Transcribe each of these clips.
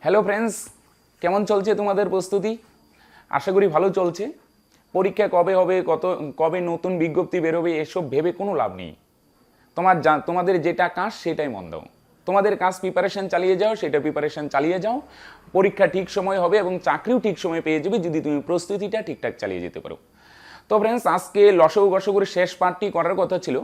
Hello friends, কেমন চলছে তোমাদের প্রস্তুতি? আশা করি ভালো চলছে। পরীক্ষা কবে হবে, কবে নতুন বিজ্ঞপ্তি বেরোবে, এসব ভেবে কোনো লাভ নেই। তোমাদের যেটা কাজ সেটাই মন দাও। তোমাদের কাজ প্রিপারেশন চালিয়ে যাও, সেটা প্রিপারেশন চালিয়ে যাও। পরীক্ষা ঠিক সময় হবে এবং চাকরিও ঠিক সময় পেয়ে যাবে যদি তুমি প্রস্তুতিটা ঠিকঠাক চালিয়ে যেতে পারো। তো ফ্রেন্ডস, আজকে লসগু গসগুর শেষ পার্টটি করার কথা ছিল।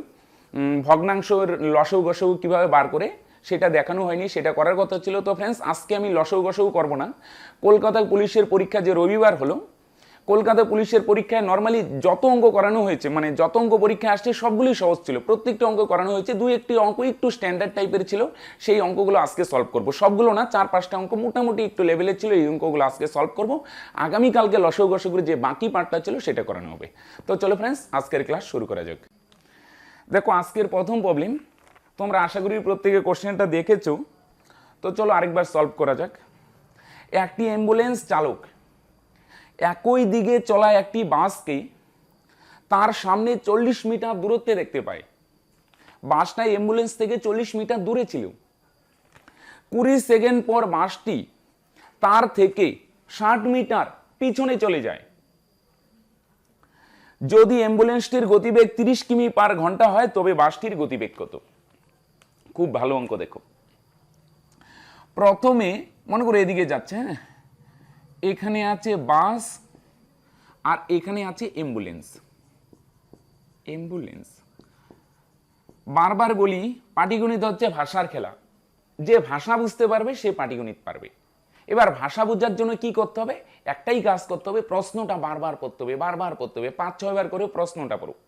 ভগ্নাংশের লসগু গসগু কীভাবে বার করে সেটা দেখানো হয়নি, সেটা করার কথা ছিল। তো ফ্রেন্ডস, আজকে আমি লসগু গসগু করব না। কলকাতা পুলিশের পরীক্ষা যে রবিবার হলো, কলকাতা পুলিশের পরীক্ষায় নর্মালি যত অঙ্ক করানো হয়েছে, মানে যত অঙ্ক পরীক্ষা আসছে সবগুলি সহজ ছিল। প্রত্যেকটা অঙ্ক করানো হয়েছে, দুই একটি অঙ্ক একটু স্ট্যান্ডার্ড টাইপের ছিল। সেই অঙ্কগুলো আজকে সলভ করব। সবগুলো না, 4-5টা অঙ্ক মোটামুটি একটু লেভেলের ছিল। এই অঙ্কগুলো আজকে সলভ করব। আগামীকালকে লসগু গসগুর যে বাকি পার্টটা ছিল সেটা করানো হবে। তো চলো ফ্রেন্ডস, আজকের ক্লাস শুরু করা যাক। দেখো, আজকের প্রথম প্রবলেম, তোমরা আশা করি প্রত্যেকে কোশ্চেনটা দেখেছো। তো চলো আরেকবার সলভ করা যাক। একটি অ্যাম্বুলেন্স চালক একই দিকে চলা একটি বাসকে তার সামনে 40 মিটার দূরত্বে দেখতে পায়। বাসটা অ্যাম্বুলেন্স থেকে 40 মিটার দূরে ছিল। 20 সেকেন্ড পর বাসটি তার থেকে 60 মিটার পিছনে চলে যায়। যদি অ্যাম্বুলেন্সটির গতিবেগ 30 কিমি পার ঘন্টা হয় তবে বাসটির গতিবেগ কত? খুব ভালো অঙ্ক। দেখো, প্রথমে মনে করো এদিকে যাচ্ছে, হ্যাঁ, এখানে আছে বাস আর এখানে আছে অ্যাম্বুলেন্স। বারবার বলি, পাটিগণিত হচ্ছে ভাষার খেলা। যে ভাষা বুঝতে পারবে সে পাটিগণিত পারবে। এবার ভাষা বোঝার জন্য কি করতে হবে? একটাই কাজ করতে হবে, প্রশ্নটা বারবার পড়তে হবে, 5-6 বার করে প্রশ্নটা পড়ুক।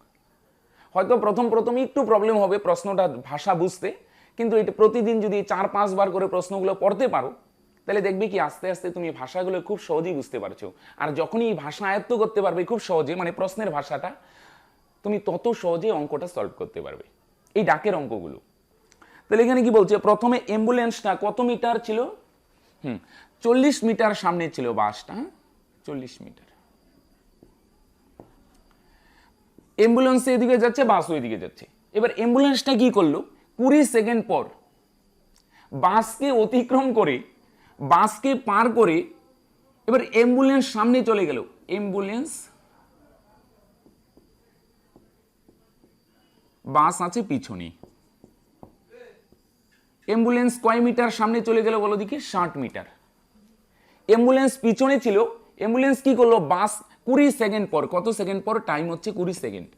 হয়তো প্রথম একটু প্রবলেম হবে প্রশ্নটা ভাষা বুঝতে, কিন্তু এটা প্রতিদিন যদি 4-5 বার করে প্রশ্নগুলো পড়তে পারো তাহলে দেখবে কি আস্তে আস্তে তুমি ভাষাগুলো খুব সহজেই বুঝতে পারছো। আর যখনই ভাষা আয়ত্ত করতে পারবে খুব সহজে, মানে প্রশ্নের ভাষাটা, তুমি তত সহজে অঙ্কটা সলভ করতে পারবে, এই ডাকের অঙ্কগুলো। তাহলে এখানে কি বলছে, প্রথমে অ্যাম্বুলেন্সটা কত মিটার ছিল? 40 মিটার সামনে ছিল বাসটা। 40 মিটার। অ্যাম্বুলেন্স এদিকে যাচ্ছে, বাস ওইদিকে যাচ্ছে। এবার অ্যাম্বুলেন্সটা কি করলো, 20 সেকেন্ড পর বাসকে অতিক্রম করে, বাসকে পার করে এবার অ্যাম্বুলেন্স সামনে চলে গেল। বাস আছে পিছনে। অ্যাম্বুলেন্স কয় মিটার সামনে চলে গেল বলো দেখি? 60 মিটার। অ্যাম্বুলেন্স পিছনে ছিল, অ্যাম্বুলেন্স কি করলো, বাস 20 সেকেন্ড পর, কত সেকেন্ড পর? টাইম হচ্ছে 20 সেকেন্ড,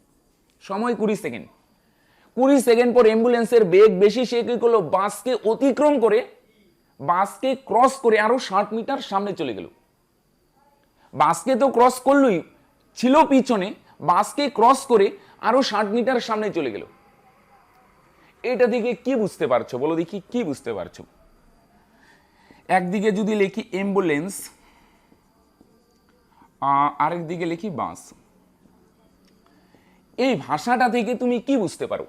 সময় 20 সেকেন্ড। 20 সেকেন্ড পর অ্যাম্বুলেন্সের বেগ বেশি, সে কি করলো, বাসকে অতিক্রম করে, বাসকে ক্রস করে আরো 60 মিটার সামনে চলে গেল। বাসকে তো ক্রস করলই, ছিল পিছনে, বাসকে ক্রস করে আরো 60 মিটার সামনে চলে গেল। এটা দিকে কি বুঝতে পারছো বলো দেখি, কি বুঝতে পারছো? একদিকে যদি লিখি অ্যাম্বুলেন্স, আরেক দিকে লিখি বাস, এই ভাষাটা থেকে তুমি কি বুঝতে পারো?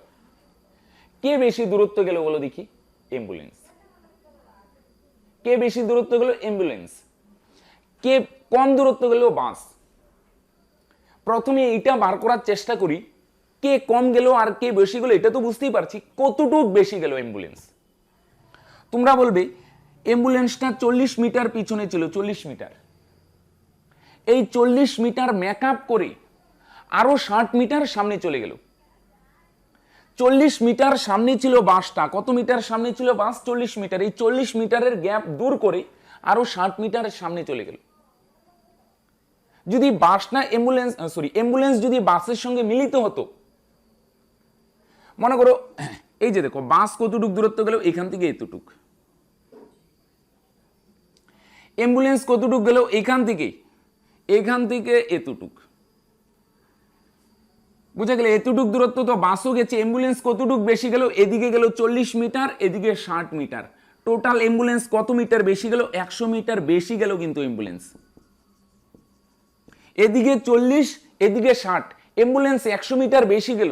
কে বেশি দূরত্ব গেল বলো দেখি? অ্যাম্বুলেন্স। কে বেশি দূরত্ব গেল? অ্যাম্বুলেন্স। কে কম দূরত্ব গেল? বাস। প্রথমে এইটা বার করার চেষ্টা করি, কে কম গেল আর কে বেশি গেল। এটা তো বুঝতেই পারছি, কতটুক বেশি গেল অ্যাম্বুলেন্স। তোমরা বলবে অ্যাম্বুলেন্সটা 40 মিটার পিছনে ছিল, 40 মিটার। এই 40 মিটার মেকআপ করে আরো 60 মিটার সামনে চলে গেল। 40 মিটার সামনে ছিল বাসটা, কত মিটার সামনে ছিল বাস? 40 মিটার। এই 40 মিটারের গ্যাপ দূর করে আরো 60 মিটার সামনে চলে গেল। যদি বাসটা অ্যাম্বুলেন্স যদি বাসের সঙ্গে মিলিত হতো, মনে করো এই যে দেখো, বাস কতটুক দূরত্ব গেল, এখান থেকে এতটুক। অ্যাম্বুলেন্স কতটুক গেল, এখান থেকে এতটুক। বুঝা গেল? এতটুক দূরত্ব তো বাসও গেছে। অ্যাম্বুলেন্স কতটুক বেশি গেল, এদিকে গেল 40 মিটার, এদিকে 60 মিটার। টোটাল অ্যাম্বুলেন্স কত মিটার বেশি গেল? 100 মিটার বেশি গেল কিন্তু অ্যাম্বুলেন্স। এদিকে 40, এদিকে 60, অ্যাম্বুলেন্স 100 মিটার বেশি গেল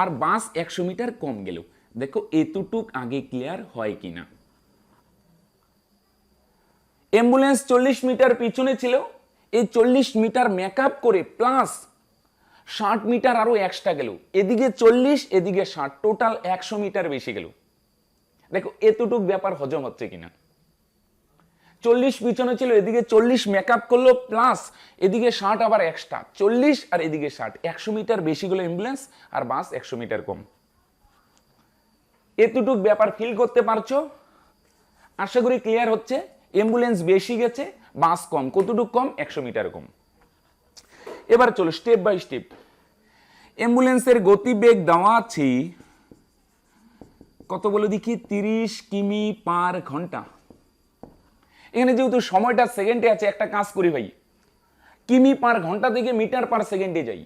আর বাস 100 মিটার কম গেল। দেখো এতটুক আগে ক্লিয়ার হয় কিনা। অ্যাম্বুলেন্স 40 মিটার পিছনে ছিল, এই 40 মিটার মেকআপ করে প্লাস 60 মিটার আরো এক্সট্রা গেল, এদিকে 40 এদিকে 60, টোটাল 100 মিটার বেশি গেল। দেখো এতটুক ব্যাপার হজম হচ্ছে কিনা। 40 পিছনে ছিল, এদিকে 40 মেকআপ করলো, প্লাস এদিকে 60 আবার এক্সট্রা, 40 আর এদিকে 60, 100 মিটার বেশি গুলো অ্যাম্বুলেন্স আর বাস 100 মিটার কম। এতটুক ব্যাপার ফিল করতে পারছো? আশা করি ক্লিয়ার হচ্ছে। অ্যাম্বুলেন্স বেশি গেছে, বাস কম। কতটুক কম? 100 মিটার কম। এবার চলো স্টেপ বাই স্টেপ। অ্যাম্বুলেন্সের গতিবেগ দেওয়া আছে কত বলে দেখি, 30 কিমি পার ঘন্টা। এখানে যেহেতু সময়টা সেকেন্ডে আছে, একটা কাজ করি ভাই, কিমি পার ঘন্টা থেকে মিটার পার সেকেন্ডে যাই।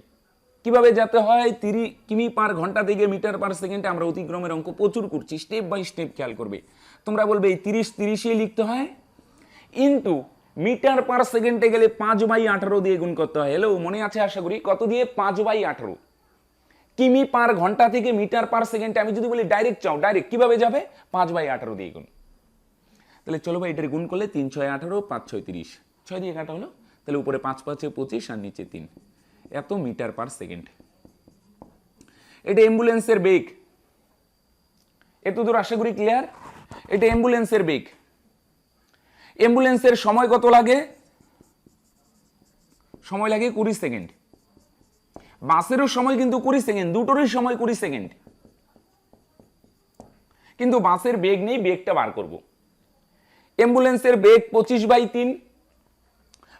কিভাবে যেতে হয়? 30 কিমি পার ঘন্টা থেকে মিটার পার সেকেন্ডে আমরা অতিক্রমের অঙ্ক প্রচুর করছি, স্টেপ বাই স্টেপ খেয়াল করবে। তোমরা বলবে এই 30 লিখতে হয়, ইন্টু মিটার পার সেকেন্ডে গেলে 5/18 দিয়ে গুণ করতে হয়। হ্যালো, মনে আছে আশা করি? কত দিয়ে? 5/18। কিমি পার ঘন্টা থেকে মিটার পার সেকেন্ডে আমি যদি বলি ডাইরেক্ট চাও, ডাইরেক্ট কিভাবে যাবে? 5/18 দিয়ে গুণ। তাহলে চলো ভাই, এটার গুণ করলে 3 6 18, 5 6 30, 6 দিয়ে কাটা হলো। তাহলে উপরে 5 5 25 আর নিচে 3, এত মিটার পার সেকেন্ড। এটা অ্যাম্বুলেন্সের বেগ। এত দূর আশা করি ক্লিয়ার? এটা অ্যাম্বুলেন্সের বেগ। অ্যাম্বুলেন্সের সময় কত লাগে? সময় লাগে 20 সেকেন্ড। বাসেরও সময় কিন্তু 20 সেকেন্ড, দুটোরই সময় 20 সেকেন্ড। কিন্তু বাসের বেগ নেই, বেগটা বার করব। অ্যাম্বুলেন্সের বেগ 25/3,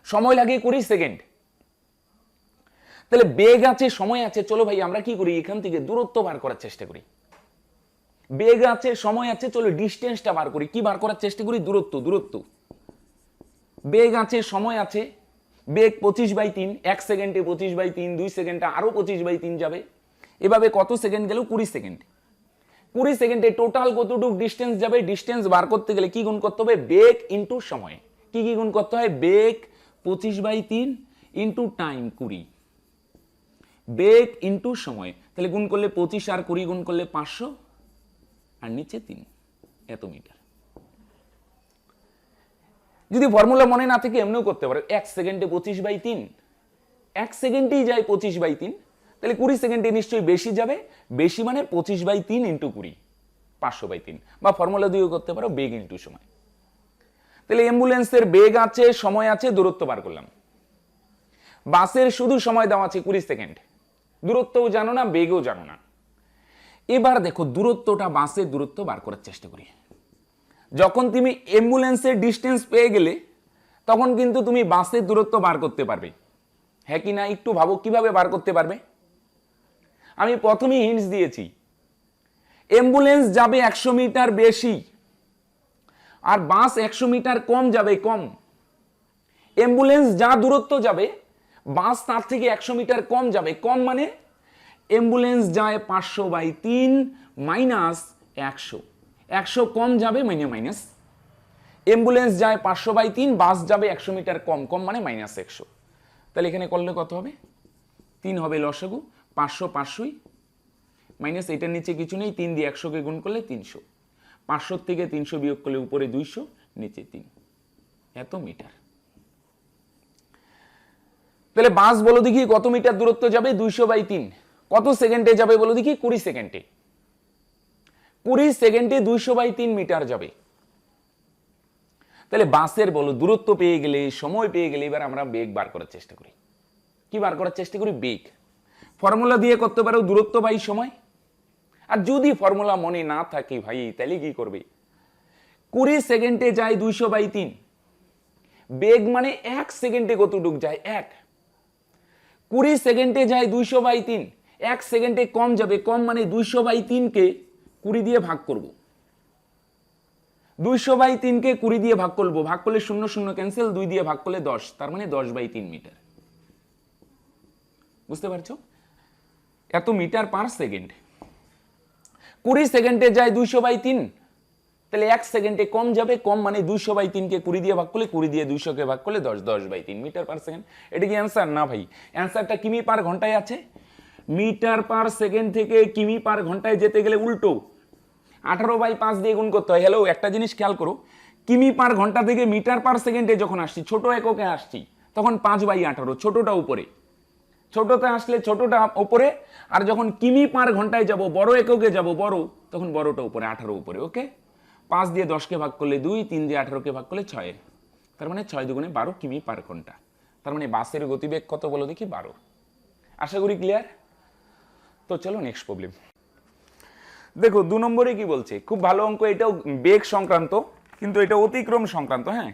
সময় লাগে 20 সেকেন্ড। তাহলে বেগ আছে, সময় আছে, চলো ভাই আমরা কি করি, এখান থেকে দূরত্ব বার করার চেষ্টা করি। বেগ আছে, সময় আছে, চলো ডিস্টেন্সটা বার করি। কি বার করার চেষ্টা করি? দূরত্ব। দূরত্ব, বেগ আছে, সময় আছে। বেগ 25/3, 1 সেকেন্ডে 25/3, 2 সেকেন্ডে আরো 25/3 যাবে। এভাবে কত সেকেন্ড গেল? 20 সেকেন্ড। 20 সেকেন্ডে টোটাল কতটুকু ডিস্টেন্স যাবে? ডিস্টেন্স বার করতে গেলে কি গুণ করতে হবে? বেগ ইন্টু সময়। কি কি গুণ করতে হয়? বেগ 25/3 ইন্টু টাইম 20, বেগ ইন্টু সময়। তাহলে গুণ করলে 25 আর 20 গুণ করলে 500 আর নিচে 3, এত মিটার। যদি ফর্মুলা মনে না থেকে এমনিও করতে পারো, 1 সেকেন্ডে 25/3, 1 সেকেন্ডেই যায় 25/3, তাহলে 20 সেকেন্ডে নিশ্চয়ই বেশি যাবে। বেশি মানে 25/3 ইন্টু 20, 500/3, বা ফর্মুলা দিয়েও করতে পারো, বেগ ইন্টু সময়। তাহলে অ্যাম্বুলেন্সের বেগ আছে, সময় আছে, দূরত্ব বার করলাম। বাসের শুধু সময় দেওয়া আছে 20 সেকেন্ড, দূরত্বও জানো না, বেগও জানো না। এবার দেখো দূরত্বটা, বাসের দূরত্ব বার করার চেষ্টা করি। যখন তুমি অ্যাম্বুলেন্সের ডিস্টেন্স পেয়ে গেলে, তখন কিন্তু তুমি বাসের দূরত্ব বার করতে পারবে। হ্যাঁ কি না? একটু ভাবো কিভাবে বার করতে পারবে। আমি প্রথমেই হিন্টস দিয়েছি, অ্যাম্বুলেন্স যাবে 100 মিটার বেশি, আর বাস 100 মিটার কম যাবে, কম। অ্যাম্বুলেন্স যা দূরত্ব যাবে, বাস তার থেকে 100 মিটার কম যাবে। কম মানে অ্যাম্বুলেন্স যায় 500/3 মাইনাস 100, 100 কম যাবে মানে মাইনাস। অ্যাম্বুলেন্স যায় 500/3, বাস যাবে 100 মিটার কম, কম মানে মাইনাস 100। তাহলে এখানে করলে কত হবে? 3 হবে লসাগু, 500 500ই মাইনাস, এটার নিচে কিছু নেই, 3 দিয়ে 100কে গুণ করলে 300, 500 থেকে 300 বিয়োগ করলে উপরে 200, নিচে 3, এত মিটার। তাহলে বাস বলো দেখি কত মিটার দূরত্ব যাবে? 200/3। কত সেকেন্ডে যাবে বলো দেখি? 20 সেকেন্ডে। 20 সেকেন্ডে 200/3 মিটার যাবে। তাহলে বাসের বলো দূরত্ব পেয়ে গেলে, সময় পেয়ে গেলে, এবার আমরা বেগ বার করার চেষ্টা করি। কি বার করার চেষ্টা করি? বেগ। ফর্মুলা দিয়ে করতে পারো, দূরত্ব বাই সময়। আর যদি ফর্মুলা মনে না থাকে ভাই, তাহলে কি করবে? 20 সেকেন্ডে যায় 200/3, বেগ মানে 1 সেকেন্ডে কতটুক যায়? 1। 20 সেকেন্ডে যায় 200/3, 1 সেকেন্ডে কম যাবে, কম মানে 200/3কে 20 দিয়ে ভাগ করব। 200/3কে 20 দিয়ে ভাগ করবো, ভাগ করলে 0 0 ক্যান্সেল, 2 দিয়ে ভাগ করলে 10, তার মানে 10/3 মিটার। বুঝতে পারছো? এত মিটার পার সেকেন্ড। 20 সেকেন্ডে যায় 200/3, তাহলে 1 সেকেন্ডে কম যাবে, কম মানে 200/3কে 20 দিয়ে ভাগ করলে, 20 দিয়ে 200কে ভাগ করলে 10, 10/3 মিটার পার সেকেন্ড। এটা কি অ্যান্সার? না ভাই, অ্যান্সারটা কিমি পার ঘন্টায় আছে। মিটার পার সেকেন্ড থেকে কিমি পার ঘন্টায় যেতে গেলে উল্টো 18/5 দিয়ে গুণ করতে হয়। হ্যালো, একটা জিনিস খেয়াল করো, কিমি পার ঘন্টা থেকে মিটার পার সেকেন্ডে যখন আসছি, ছোট এককে আসছি, তখন 5/18, ছোটটা উপরে। ছোটতে আসলে ছোটটা উপরে, আর যখন কিমি পার ঘন্টায় যাব, বড় এককে যাব, বড়, তখন বড়টা উপরে, 18 উপরে। ওকে, 5 দিয়ে 10কে ভাগ করলে 2, 3 দিয়ে 18কে ভাগ করলে 6, তার মানে 6 দুগুণে 12 কিমি পার ঘন্টা। তার মানে বাসের গতিবেগ কত বলো দেখি? 12। আশা করি ক্লিয়ার। তো চলো নেক্সট প্রবলেম দেখো। 2 নম্বরে কি বলছে? খুব ভালো অঙ্ক, এটাও বেগ সংক্রান্ত, কিন্তু এটা অতিক্রম সংক্রান্ত। হ্যাঁ,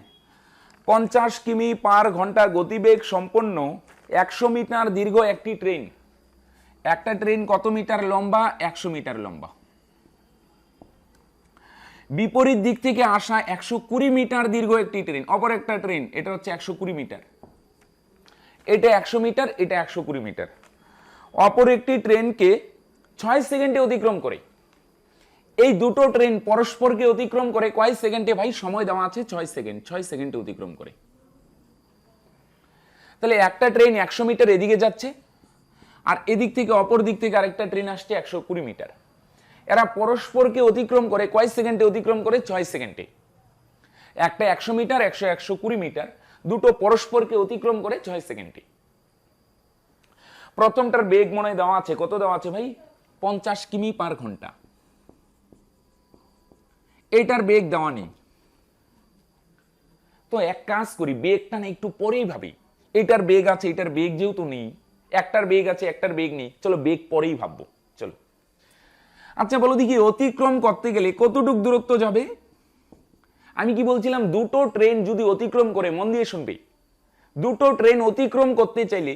50 কিমি পার ঘন্টা গতিবেগ সম্পন্ন 100 মিটার দীর্ঘ একটি ট্রেন। একটা ট্রেন কত মিটার লম্বা? 100 মিটার লম্বা। বিপরীত দিক থেকে আসা 120 মিটার দীর্ঘ একটি ট্রেন, অপর একটা ট্রেন, এটা হচ্ছে 120 মিটার, এটা 100 মিটার, এটা 120 মিটার। অপর একটি ট্রেনকে 6 সেকেন্ডে অতিক্রম করে। এই দুটো ট্রেন পরস্পরকে অতিক্রম করে কয় সেকেন্ডে? ভাই সময় দেওয়া আছে 6 সেকেন্ড, 6 সেকেন্ডে অতিক্রম করে। তাহলে একটা ট্রেন 100 মিটার এদিকে যাচ্ছে, আর এদিক থেকে অপর দিক থেকে আরেকটা ট্রেন আসছে 120 মিটার। এরা পরস্পরকে অতিক্রম করে কয় সেকেন্ডে অতিক্রম করে? 6 সেকেন্ডে। একটা 100 মিটার, 120 মিটার, দুটো পরস্পরকে অতিক্রম করে 6 সেকেন্ডে। প্রথমটার বেগ মনে দেওয়া আছে, কত দেওয়া আছে ভাই? 50 কিমি পার ঘন্টা। এটার বেগ দেওয়া নেই, তো এক কাজ করি, বেগটা না একটু পরেই ভাবি। এটার বেগ আছে, এটার বেগ যেহেতু নেই, একটার বেগ আছে, একটার বেগ নেই, চলো বেগ পরেই ভাববো। চলো, আচ্ছা বলো দেখি, অতিক্রম করতে গেলে কতটুক দূরত্ব যাবে? আমি কি বলছিলাম? দুটো ট্রেন যদি অতিক্রম করে, মন দিয়ে শুনবে, দুটো ট্রেন অতিক্রম করতে চাইলে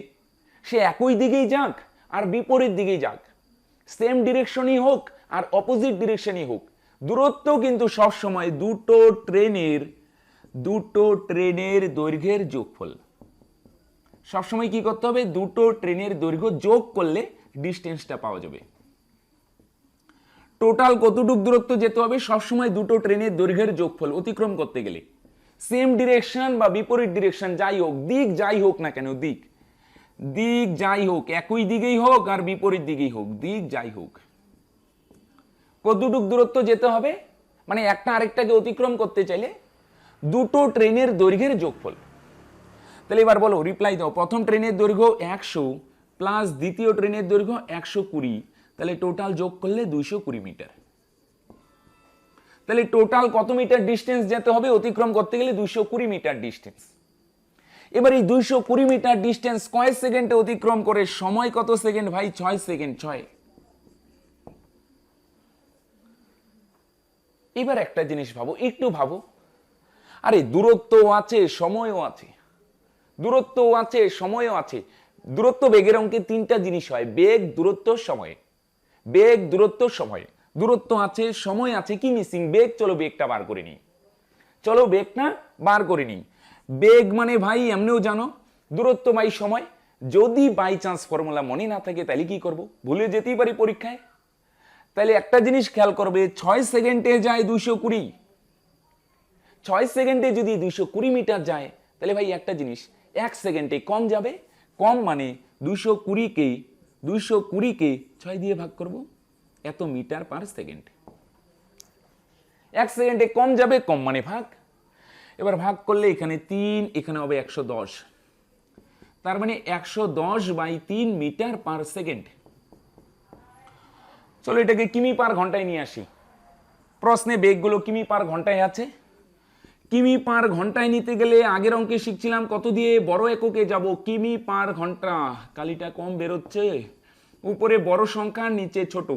সে একই দিকেই যাক আর বিপরীত দিকেই যাক, সেম ডিরেকশনই হোক আর অপোজিট ডিরেকশনই হোক, দূরত্ব কিন্তু সব সময় দুটো ট্রেনের দৈর্ঘ্যের যোগফল। সবসময় কি করতে হবে? দুটো ট্রেনের দৈর্ঘ্য যোগ করলে ডিস্টেন্সটা পাওয়া যাবে। টোটাল কতটুক দূরত্ব যেতে হবে? সবসময় দুটো ট্রেনের দৈর্ঘ্যের যোগফল অতিক্রম করতে গেলে। সেম ডিরেকশন বা বিপরীত ডিরেকশন যাই হোক, দিক যাই হোক না কেন, দিক যাই হোক, একই দিকেই হোক আর বিপরীত দিকেই হোক, দিক যাই হোক, কতটুক দূরত্ব যেতে হবে? মানে একটা আরেকটাকে অতিক্রম করতে চাইলে দুটো ট্রেনের দৈর্ঘ্যের যোগফল। তাহলে এবার বলো, রিপ্লাই দাও। প্রথম ট্রেনের দৈর্ঘ্য 100 প্লাস দ্বিতীয় ট্রেনের দৈর্ঘ্য 120, তাহলে টোটাল যোগ করলে 220 মিটার। তাহলে টোটাল কত মিটার ডিস্টেন্স যেতে হবে অতিক্রম করতে গেলে? 220 মিটার ডিস্টেন্স। এবার এই 220 মিটার ডিস্টেন্স কয় সেকেন্ডে অতিক্রম করে? সময় কত সেকেন্ড ভাই? 6 সেকেন্ড। 6। এবার একটা জিনিস ভাবো, একটু ভাবো, আরে দূরত্ব আছে, সময়ও আছে, দূরত্ব আছে, সময়ও আছে। দূরত্ব বেগের অঙ্কে তিনটা জিনিস হয়: বেগ, দূরত্ব, সময়। বেগ, দূরত্ব, সময়। দূরত্ব আছে, সময় আছে, কি মিসিং? বেগ। চলো বেগটা বার করে নিই, চলো বেগটা বার করে নিই। বেগ মানে ভাই এমনিও জানো, দূরত্ব বাই সময়। যদি বাই চান্স ফর্মুলা মনে না থাকে তাহলে কি করব? ভুলে যেতেই পারি পরীক্ষায়। তাহলে একটা জিনিস খেয়াল করবে, 6 সেকেন্ডে যায় 220। 6 সেকেন্ডে যদি 220 মিটার যায়, তাহলে ভাই একটা জিনিস, 1 সেকেন্ডে কম যাবে। কম মানে 220কে 6 দিয়ে ভাগ করব, এত মিটার পার সেকেন্ড। 1 সেকেন্ডে কম যাবে, কম মানে ভাগ। এবার ভাগ করলে এখানে 3, এখানে হবে 110, তার মানে 110/3 মিটার পার সেকেন্ড। চলো এটাকে কিমি পার ঘন্টায় নিয়ে আসি। প্রশ্নে বেগগুলো কিমি পার ঘন্টায় আছে। কিমি পার ঘন্টায় নিতে গেলে আগের অঙ্কে শিখছিলাম কত দিয়ে? বড় এককে যাব, কিমি পার ঘন্টা। কালিটা কম বেরোচ্ছে, উপরে বড় সংখ্যা, নিচে ছোট।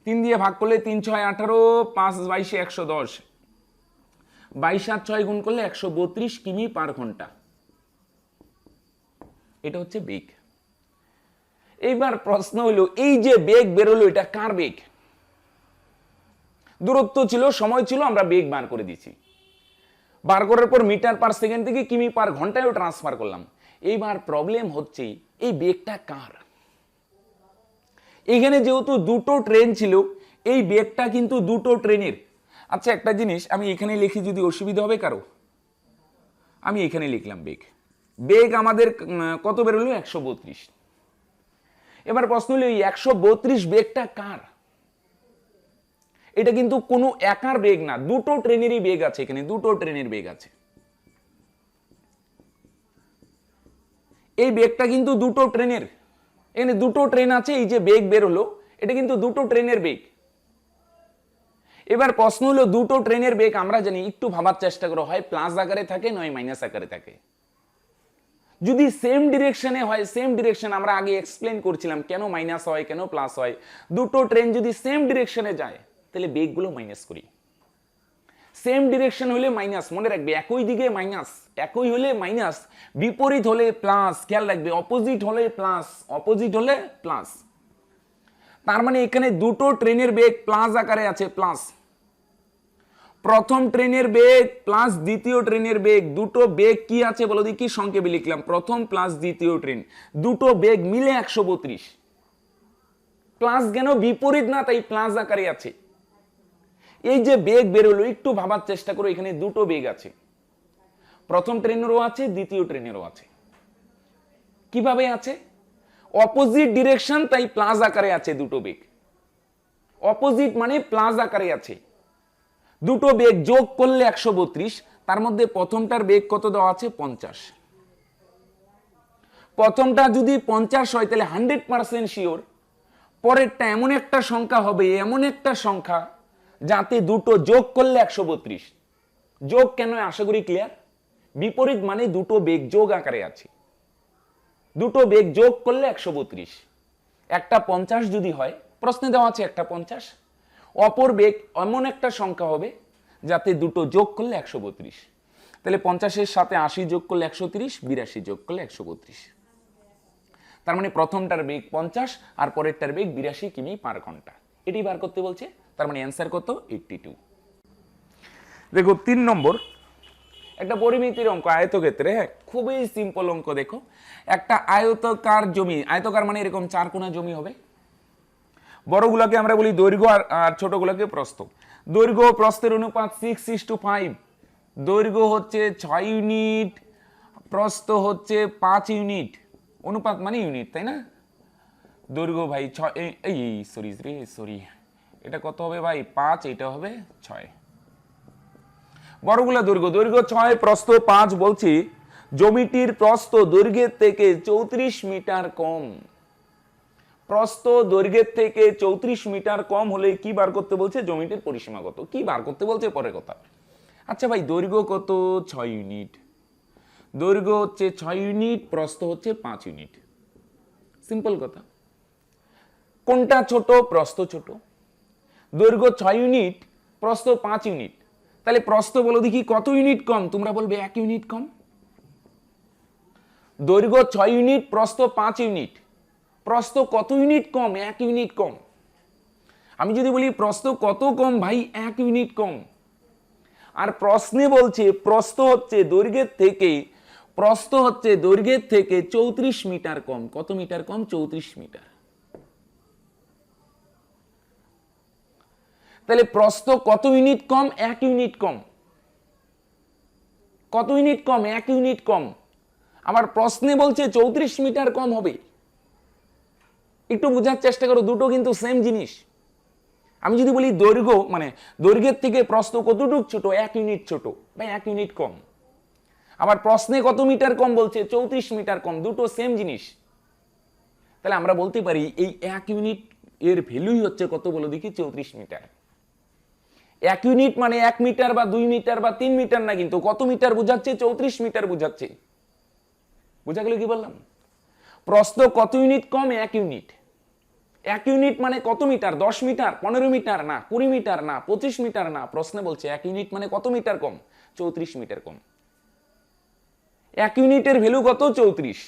3 দিয়ে ভাগ করলে 3 × 6 = 18, 5 × 22 = 110, 22 আর 6 গুণ করলে 132 কিমি পার ঘন্টা। এটা হচ্ছে বেগ। এইবার প্রশ্ন হলো, এই যে বেগ বেরোলো এটা কার বেগ? দূরত্ব ছিল, সময় ছিল, আমরা বেগ বার করে দিয়েছি। বার করার পর মিটার পার সেকেন্ড থেকে কিমি পার ঘন্টায়ও ট্রান্সফার করলাম। এইবার প্রবলেম হচ্ছে এই বেগটা কার? এখানে যেহেতু দুটো ট্রেন ছিল, এই বেগটা কিন্তু দুটো ট্রেনের। আচ্ছা একটা জিনিস আমি এখানে লিখি, যদি অসুবিধা হবে কারো? আমি এখানে লিখলাম বেগ। বেগ আমাদের কত বেরোলো? 132। এবার প্রশ্ন হলো, এই 132 বেগটা কার? এটা কিন্তু কোনো একার বেগ না, দুটো ট্রেনেরই বেগ আছে। এখানে দুটো ট্রেনের বেগ আছে। এই বেগটা কিন্তু দুটো ট্রেনের, এখানে দুটো ট্রেন আছে, এই যে বেগ বের হলো এটা কিন্তু দুটো ট্রেনের বেগ। এবার প্রশ্ন হলো দুটো ট্রেনের বেগ আমরা জানি, একটু ভাবার চেষ্টা করো, হয় প্লাস আকারে থাকে নয় মাইনাস আকারে থাকে। যদি সেম ডিরেকশনে হয়, সেম ডিরেকশন আমরা আগে এক্সপ্লেন করছিলাম কেন মাইনাস হয় কেন প্লাস হয়। দুটো ট্রেন যদি সেম ডিরেকশনে যায় তাহলে বেগগুলো মাইনাস করি। সেম ডিরেকশন হলে মাইনাস, মনে রাখবে একই দিকে মাইনাস, একই হলে মাইনাস, বিপরীত হলে প্লাস, খেয়াল রাখবে অপোজিট হলে প্লাস, অপোজিট হলে প্লাস। তার মানে এখানে দুটো ট্রেনের বেগ প্লাস আকারে আছে, প্লাস। প্রথম ট্রেনের বেগ প্লাস দ্বিতীয় ট্রেনের বেগ, দুটো বেগ কি আছে বলো দেখি, সংক্ষেপে লিখলাম প্রথম প্লাস দ্বিতীয় ট্রেন, দুটো বেগ মিলে 132। প্লাস কেন, বিপরীত না, তাই প্লাস আকারে আছে। এই যে বেগ বেরোলো, একটু ভাবার চেষ্টা করো, এখানে দুটো বেগ আছে, প্রথম ট্রেনেরও আছে দ্বিতীয় ট্রেনেরও আছে। কিভাবে আছে? অপোজিট ডিরেকশন, তাই প্লাস আকারে আছে দুটো বেগ। অপোজিট মানে প্লাস আকারে আছে। দুটো বেগ যোগ করলে 132, তার মধ্যে প্রথমটার বেগ কত দেওয়া আছে? 50। প্রথমটা যদি 50 হয় তাহলে 100% শিওর পরেরটা এমন একটা সংখ্যা হবে, এমন একটা সংখ্যা যাতে দুটো যোগ করলে 132। যোগ কেন, আশা করি ক্লিয়ার। বিপরীত মানে দুটো বেগ যোগ আকারে আছে, দুটো বেগ যোগ করলে 132। একটা 50 যদি হয়, প্রশ্নে দেওয়া আছে একটা 50, অপর বেগ এমন একটা সংখ্যা হবে যাতে দুটো যোগ করলে 132। তাহলে 50-এর সাথে 80 যোগ করলে 130, 82 যোগ করলে 132। তার মানে প্রথমটার বেগ 50 আর পরেরটার বেগ 82 কিমি পার ঘন্টা। এটি বার করতে বলছে। তার মানে অ্যান্সার কত? 82। দেখো 3 নম্বর, একটা পরিমিতির অঙ্ক, আয়তক্ষেত্রে। হ্যাঁ, খুবই সিম্পল অঙ্ক। দেখো একটা আয়তকার জমি, আয়তকার মানে এরকম 4 কোণা জমি হবে। বড়গুলোকে আমরা বলি দৈর্ঘ্য আর ছোটগুলোকে প্রস্থ। দৈর্ঘ্য প্রস্থের অনুপাত 6:5। দৈর্ঘ্য হচ্ছে 6 ইউনিট, প্রস্থ হচ্ছে 5 ইউনিট। অনুপাত মানে ইউনিট, তাই না? দৈর্ঘ্য ভাই 6, এই সরি এটা কত হবে ভাই? 5, এটা হবে 6। বড়গুলা দৈর্ঘ্য 6, প্রস্থ 5। বলছি জমিটির প্রস্থ দৈর্ঘ্যের থেকে 34 মিটার কম। প্রস্থ দৈর্ঘ্যের থেকে 34 মিটার কম হলে কি বার করতে বলছে? জমিটির পরিসীমা কত। কি বার করতে বলছে পরের কথা। আচ্ছা ভাই, দৈর্ঘ্য কত? 6 ইউনিট। দৈর্ঘ্য হচ্ছে 6 ইউনিট, প্রস্থ হচ্ছে 5 ইউনিট। সিম্পল কথা। কোনটা ছোট? প্রস্থ ছোট। দৈর্ঘ্য 6 ইউনিট, প্রস্থ 5 ইউনিট। তাহলে প্রস্থ বলো দেখি কত ইউনিট কম? তোমরা বলবে 1 ইউনিট কম। দৈর্ঘ্য 6 ইউনিট, প্রস্থ 5 ইউনিট। প্রস্থ কত ইউনিট কম? 1 ইউনিট কম। আমি যদি বলি প্রস্থ কত কম ভাই? 1 ইউনিট কম। আর প্রশ্নে বলছে প্রস্থ হচ্ছে দৈর্ঘ্যের থেকে 34 মিটার কম। কত মিটার কম? 34 মিটার। তাহলে প্রস্থ কত ইউনিট কম? 1 ইউনিট কম। কত ইউনিট কম? 1 ইউনিট কম। আবার প্রশ্নে বলছে 34 মিটার কম হবে। একটু বোঝার চেষ্টা করো, দুটো কিন্তু সেম জিনিস। আমি যদি বলি দৈর্ঘ্য মানে দৈর্ঘ্যের থেকে প্রস্থ কতটুক ছোট? 1 ইউনিট ছোট বা 1 ইউনিট কম। আবার প্রশ্নে কত মিটার কম বলছে? 34 মিটার কম। দুটো সেম জিনিস। তাহলে আমরা বলতে পারি এই 1 ইউনিট এর ভ্যালুই হচ্ছে কত বলো দেখি? 34 মিটার। 1 ইউনিট মানে 1 মিটার বা 2 মিটার বা 3 মিটার না, কিন্তু কত মিটার বোঝাচ্ছে? 34 মিটার বোঝাচ্ছে। বোঝা গেল কি বললাম? প্রস্থ কত ইউনিট কম? 1 ইউনিট। 1 ইউনিট মানে কত মিটার? 10 মিটার, 15 মিটার না, 20 মিটার না, 25 মিটার না। প্রশ্নে বলছে 1 ইউনিট মানে কত মিটার কম? 34 মিটার কম। 1 ইউনিটের ভ্যালু কত? 34।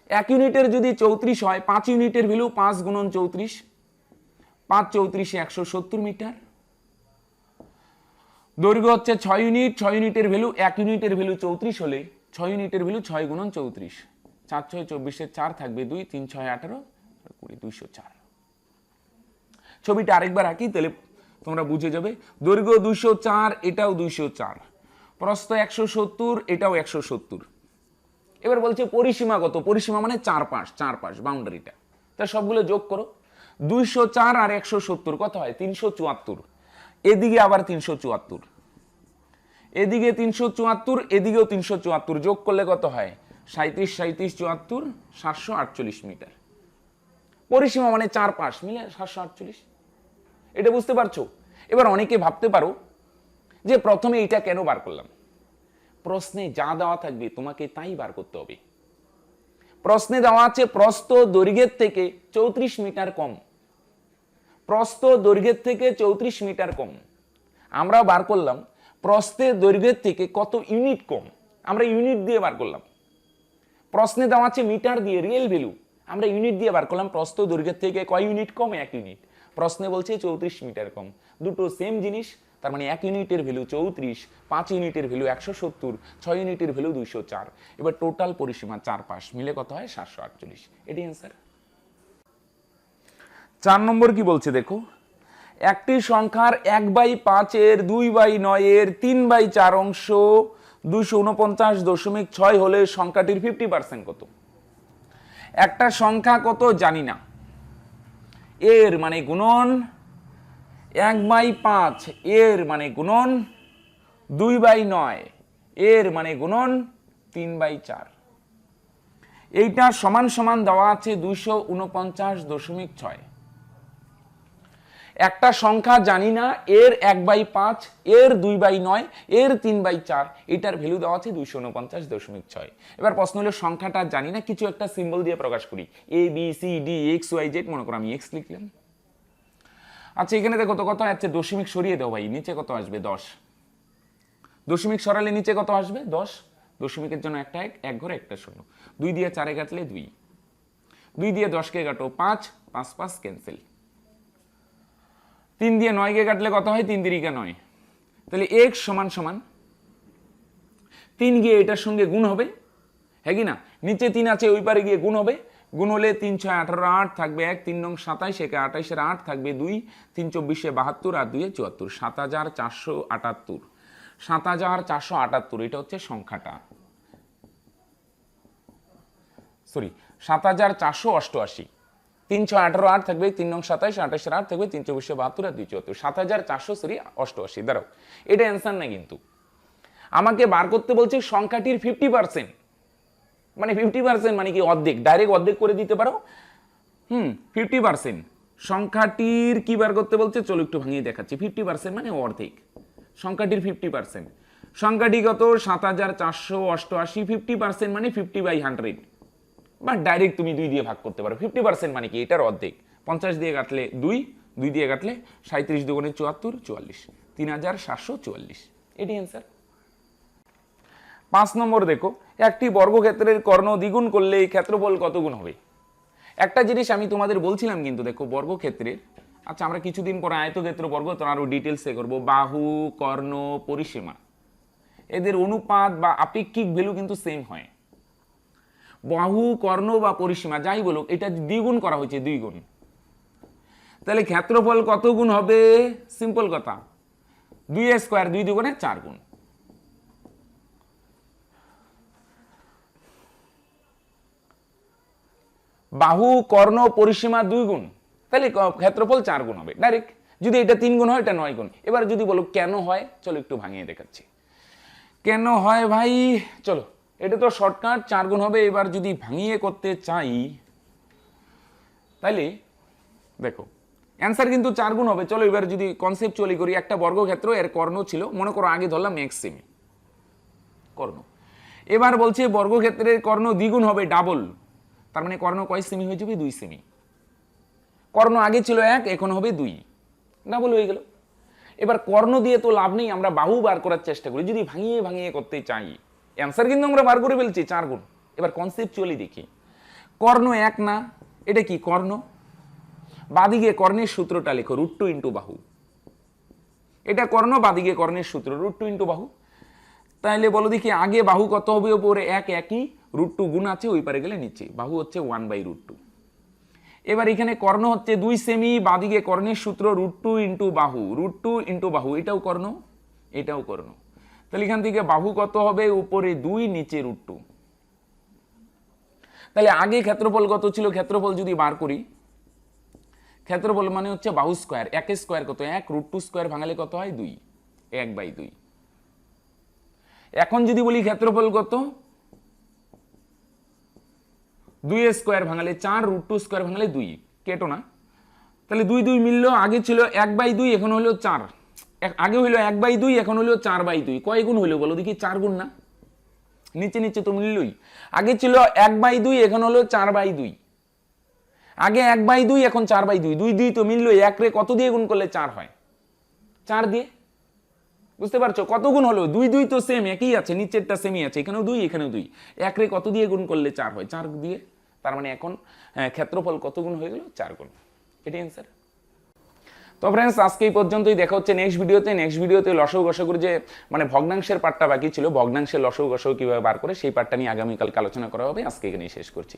1 ইউনিটের যদি 34 হয়, 5 ইউনিটের ভ্যালু 5 গুণন 34, 5 34 170 মিটার। দৈর্ঘ্য হচ্ছে 6 ইউনিট, 6 ইউনিটের ভ্যালু 1 ইউনিটের ভ্যালু 34 হলে 6 ইউনিটের ভ্যালু 6 গুণন 34, 4 6 24 4 থাকবে 2, 3 6 18 20, 204। ছবিটা আরেকবার আঁকি তাহলে তোমরা বুঝে যাবে। দৈর্ঘ্য 204, এটাও 204। প্রস্থ 170, এটাও 170। এবার বলছে পরিসীমা কত? পরিসীমা মানে 4 পাশ বাউন্ডারিটা। তা সবগুলো যোগ করো। 204 আর 170 কত হয়? 374। এদিকে আবার 374, এদিকে 374, এদিকেও 374। যোগ করলে কত হয়? 37 37 74, 748 মিটার। পরিসীমা মানে 4 পাশ মিলে 748। এটা বুঝতে পারছো? এবার অনেকে ভাবতে পারো যে প্রথমে এটা কেন বার করলাম। প্রশ্নে যা দেওয়া থাকবে তোমাকে তাই বার করতে হবে। প্রশ্নে দেওয়া আছে প্রস্থ দৈর্ঘ্যের থেকে 34 মিটার কম। প্রস্থ দৈর্ঘ্যের থেকে 34 মিটার কম। আমরা বার করলাম প্রস্থের দৈর্ঘ্যের থেকে কত ইউনিট কম, আমরা ইউনিট দিয়ে বার করলাম। প্রশ্নে দেওয়া আছে মিটার দিয়ে রিয়েল ভ্যালু, আমরা ইউনিট দিয়ে বার করলাম প্রস্থ দৈর্ঘ্যের থেকে কয় ইউনিট কম, 1 ইউনিট। প্রশ্নে বলছে 34 মিটার কম, দুটো সেম জিনিস, তার মানে 1 ইউনিটের ভ্যালু 34, 5 ইউনিটের ভ্যালু 170, 6 ইউনিটের ভ্যালু 204। এবার টোটাল পরিসীমা 4 পাশ মিলে কত হয় 748। এটি অ্যান্সার। 4 নম্বর কি বলছে দেখো, একটি সংখ্যার 1/5 এর 2/9 এর 3/4 অংশ 249.6 হলে সংখ্যাটির 50% কত। একটা সংখ্যা কত জানি না, এর মানে গুণন 1/5, এর মানে গুণন 2/9, এর মানে গুণন 3/4। এইটা সমান সমান দেওয়া আছে 249.6। একটা সংখ্যা জানি না, এর 1/5, এর 2/9, এর 3/4, এটার ভ্যালু দেওয়া আছে 249.6। এবার প্রশ্ন হলো সংখ্যাটা জানি না, কিছু একটা সিম্বল দিয়ে প্রকাশ করি, A B C D X Y Z, মনে করো আমি এক্স লিখলাম। আচ্ছা এখানে দেখো তো কত আছে, দশমিক সরিয়ে দাও ভাই, নিচে কত আসবে 10। দশমিক সরালে নিচে কত আসবে 10। দশমিকের জন্য একটা এক ঘরে একটা শূন্য। 2 দিয়ে 4 কাটলে 2, 2 দিয়ে 10 কে কাটো 5, 5 5 ক্যান্সেল। 3 দিয়ে 9 কে কাটলে কত হয়, 3 3 9। তাহলে x সমান সমান 3 গিয়ে এটার সঙ্গে গুণ হবে, হ্যাঁ কি না, নিচে 3 আছে ওই পারে গিয়ে গুণ হবে, গুণ হলে 3 6 18 8 থাকবে 1, 3 9 27, একে 28 এর 8 থাকবে 2, 3 24 72 আর 2 74, 7478। 7478, এটা হচ্ছে সংখ্যাটা, সরি 7488। 3 6 18 8 থাকবে, 3 9 27, 28 এর 8 থাকবে, 3 24 72 আর 2 74, 7488। দাঁড়াও, এটা অ্যান্সার না কিন্তু, আমাকে বার করতে বলছে সংখ্যাটির 50%। মানে 50% মানে কি অর্ধেক, ডাইরেক্ট অর্ধেক করে দিতে পারো। 50% সংখ্যাটির কি বার করতে বলছে, চলো একটু ভাঙিয়ে দেখাচ্ছি। 50% মানে অর্ধেক, সংখ্যাটির 50%। সংখ্যাটি কত 7488, 50% মানে 50/100, বা ডাইরেক্ট তুমি 2 দিয়ে ভাগ করতে পারো। 50% মানে কি এটার অর্ধেক, 50 দিয়ে কাটলে 2, 2 দিয়ে কাটলে 37 দুগুণে 74, 44, 3744। এটি অ্যান্সার। 5 নম্বর দেখো, একটি বর্গক্ষেত্রের কর্ণ দ্বিগুণ করলে ক্ষেত্রফল কত গুণ হবে। একটা জিনিস আমি তোমাদের বলছিলাম কিন্তু দেখো, বর্গক্ষেত্রের, আচ্ছা আমরা কিছুদিন পরে আয়তক্ষেত্র বর্গ তো আরো ডিটেলসে করবো, বাহু কর্ণ পরিসীমা এদের অনুপাত বা আপেক্ষিক ভ্যালু কিন্তু সেম হয়। বাহু কর্ণ বা পরিসীমা যাই বলুক, এটা দ্বিগুণ করা হয়েছে, 2 গুণ, তাহলে ক্ষেত্রফল কত গুণ হবে, সিম্পল কথা, 2 স্কয়ার, 2 দুগুণে 4 গুণ। বাহু কর্ণ পরিসীমা 2 গুণ, তাহলে ক্ষেত্রফল 4 গুণ হবে ডাইরেক্ট। যদি এটা 3 গুণ হয়, এটা 9 গুণ। এবার যদি বলো কেন হয়, চলো একটু ভাঙিয়ে দেখাচ্ছি কেন হয় ভাই। চলো, এটা তো শর্টকাট, 4 গুণ হবে। এবার যদি ভাঙিয়ে করতে চাই তাহলে দেখো অ্যান্সার কিন্তু 4 গুণ হবে। চলো এবার যদি কনসেপচুয়ালি করি, একটা বর্গক্ষেত্র, এর কর্ণ ছিল, মনে করো আগে ধরলাম x সেমি কর্ণ। এবার বলছে বর্গক্ষেত্রের কর্ণ দ্বিগুণ হবে, ডাবল, তার মানে কর্ণ কয় সেমি হয়ে যাবে, 2 সেমি। কর্ণ আগে ছিল 1, এখন হবে 2, ডাবল হয়ে গেল। এবার কর্ণ দিয়ে তো লাভ নেই, আমরা বাহু বার করার চেষ্টা করি। যদি ভাঙিয়ে ভাঙিয়ে করতে চাই, অ্যান্সার কিন্তু আমরা বার করে ফেলছি 4 গুণ। এবার কনসেপচুয়ালি দেখি, কর্ণ 1 না, এটা কি কর্ণ, বাদিকে কর্ণের সূত্রটা লেখো, √2 ইন্টু বাহু। এটা কর্ণ, বাদিকে কর্ণের সূত্র √2 ইন্টু বাহু। তাহলে বলো দেখি, আগে বাহু কত হবে, উপরে 1 একই, √2 গুণ আছে, ওই পারে গেলে নিচে, বাহু হচ্ছে 1/√2। এবার এখানে কর্ণ হচ্ছে 2 সেমি, বাদিকে কর্ণের সূত্র √2 ইন্টু বাহু, √2 ইন্টু বাহু, এটাও কর্ণ, এটাও কর্ণ। তাহলে এখান থেকে বাহু কত হবে, উপরে 2, নিচে √2। তাহলে আগে ক্ষেত্রফল কত ছিল, ক্ষেত্রফল যদি বার করি, ক্ষেত্রফল মানে হচ্ছে বাহু স্কয়ার, 1 স্কয়ার কত 1, √2 স্কয়ার ভাঙালে কত হয় 2, 1/2। এখন যদি বলি ক্ষেত্রফল কত, 2 স্কয়ার ভাঙালে 4, √2 স্কয়ার ভাঙালে 2, কেটো না, তাহলে 2 2 মিললো, আগে ছিল 1/2, এখন হলো 4, আগে হইলো 1/2, এখন হইলো 4/2। কয় গুণ হইলো বলো দেখি? 4 গুণ না? নিচে নিচে তো মিললই। আগে ছিল 1/2, এখন হলো 4/2। আগে 1/2, এখন 4/2। 2 2 তো মিললই। 1 রে কত দিয়ে গুণ করলে 4 হয়? 4 দিয়ে। বুঝতে পারছো কত গুণ হলো? 2 2 তো সেম, একই আছে, নিচেরটা সেমই আছে, এখানেও 2, এখানেও 2। 1 রে কত দিয়ে গুণ করলে 4 হয়? 4 দিয়ে। তার মানে এখন ক্ষেত্রফল কত গুণ হয়ে গেল? 4 গুণ। এটাই অ্যান্সার। তো ফ্রেন্ডস, আজকে এই পর্যন্তই। দেখা হচ্ছে নেক্সট ভিডিওতে। নেক্সট ভিডিওতে লসাগু গসাগুর যে মানে ভগ্নাংশের পার্টটা বাকি ছিল, ভগ্নাংশের লসাগু গসাগু কিভাবে বার করে, সেই পার্টটা নিয়ে আগামীকালকে আলোচনা করা হবে। আজকে এখানেই শেষ করছি।